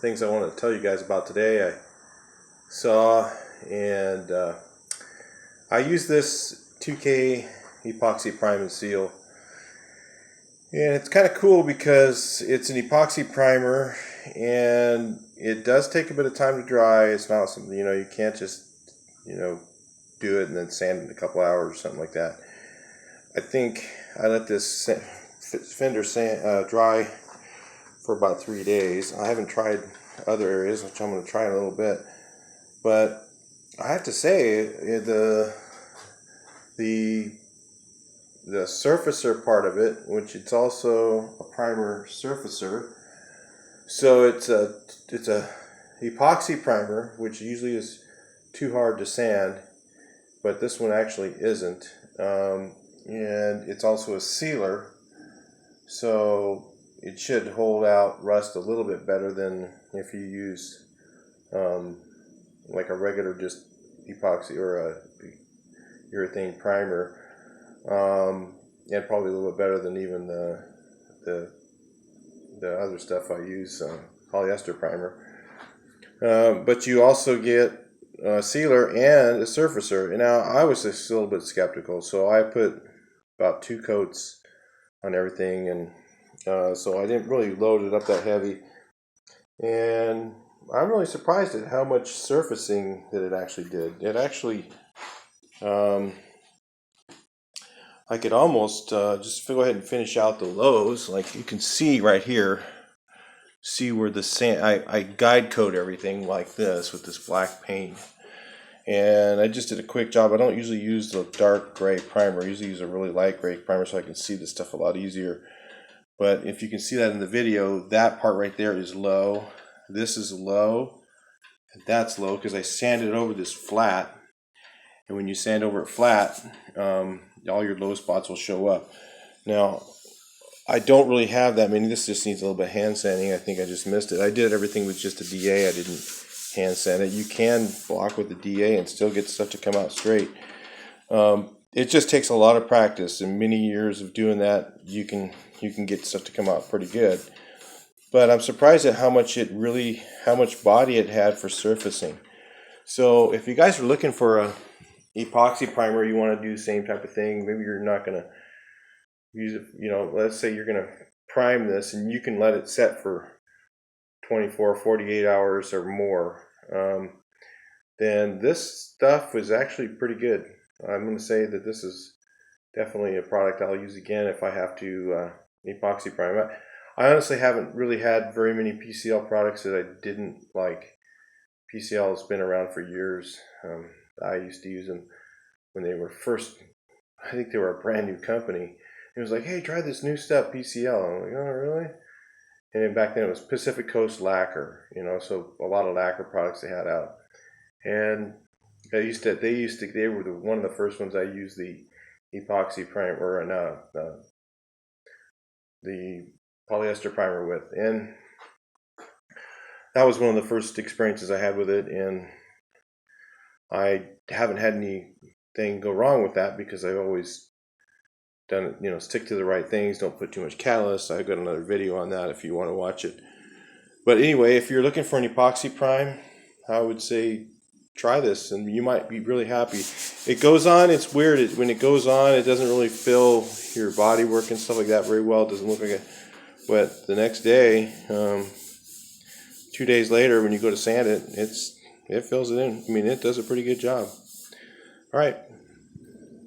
things I wanted to tell you guys about today. I saw and I use this 2K epoxy prime and seal, and it's kind of cool because it's an epoxy primer and it does take a bit of time to dry. It's not something, you can't just do it and then sand it in a couple hours or something like that. I think I let this fender dry for about 3 days. I haven't tried other areas, which I'm going to try in a little bit, but I have to say the surfacer part of it, which it's also a primer surfacer, so it's a epoxy primer, which usually is too hard to sand, but this one actually isn't, and it's also a sealer, so it should hold out rust a little bit better than if you use like a regular just epoxy or a urethane primer, and probably a little bit better than even the other stuff I use, polyester primer. But you also get a sealer and a surfacer. And now I was just a little bit skeptical, so I put about 2 coats on everything, and so I didn't really load it up that heavy. And I'm really surprised at how much surfacing that it actually did. It actually, I could almost just go ahead and finish out the lows. Like you can see right here, see where the sand, I guide coat everything like this with this black paint. And I just did a quick job. I don't usually use the dark gray primer. I usually use a really light gray primer so I can see this stuff a lot easier. But if you can see that in the video, that part right there is low. This is low, and that's low because I sanded over this flat. And when you sand over it flat, all your low spots will show up. Now, I don't really have that many. This just needs a little bit of hand sanding. I think I just missed it. I did everything with just a DA. I didn't hand sand it. You can block with the DA and still get stuff to come out straight. It just takes a lot of practice, and many years of doing that, you can get stuff to come out pretty good. But I'm surprised at how much body it had for surfacing. So if you guys are looking for a epoxy primer, you want to do the same type of thing. Maybe you're not going to use it, let's say you're going to prime this and you can let it set for 24, 48 hours or more. Then this stuff is actually pretty good. I'm going to say that this is definitely a product I'll use again if I have to epoxy prime. I honestly haven't really had very many PCL products that I didn't like. PCL has been around for years. I used to use them when they were first, I think they were a brand new company. It was like, hey, try this new stuff, PCL. I'm like, oh, really? And then back then it was Pacific Coast Lacquer, so a lot of lacquer products they had out. And they were one of the first ones I used the epoxy primer, or the polyester primer with. And that was one of the first experiences I had with it, and I haven't had anything go wrong with that because I've always done it, stick to the right things, don't put too much catalyst. I've got another video on that if you want to watch it. But anyway, if you're looking for an epoxy prime, I would say try this and you might be really happy. It goes on, it's weird, when it goes on, it doesn't really fill your body work and stuff like that very well. It doesn't look like it. But the next day, 2 days later, when you go to sand it, it fills it in. I mean, it does a pretty good job. All right.